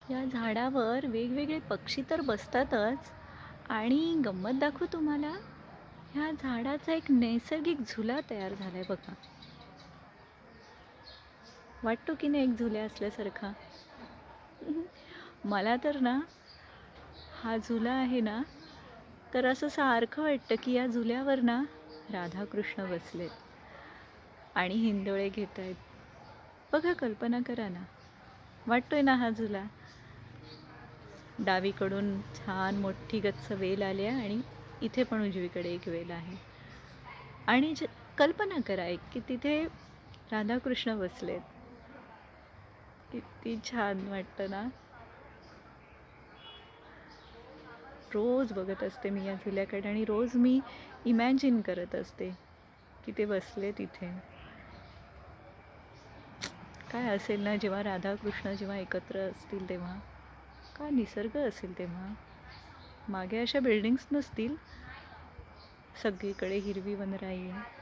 या झाडावर वेगवेगळे पक्षी तर बसतातच आणि गंमत दाखवू तुम्हाला. ह्या झाडाचा एक नैसर्गिक झुला तयार झालाय बघा. वाटतो की नाही एक झुल्या असल्यासारखा. मला तर ना हा झुला आहे ना, तर असं सारखं वाटतं की या झुल्यावर ना राधाकृष्ण बसलेत आणि हिंदोळे घेत आहेत. बघा, कल्पना करा ना. वाटतोय ना हा झुला. डावीकडून छान मोठी गच्च वेल आली आहे आणि इथे पण उजवीकडे एक वेल आहे. आणि कल्पना करा एक की तिथे राधाकृष्ण बसलेत. किती छान वाटतं ना. रोज बघत असते मी या झुल्याकडे आणि रोज मी इमॅजिन करत असते की ते बसले तिथे. काय असेल ना जेव्हा राधाकृष्ण जेव्हा एकत्र असतील तेव्हा. काय निसर्ग असेल तेव्हा. मागे अशा बिल्डिंग्स नसतील, सगळीकडे हिरवी वनराई आहे.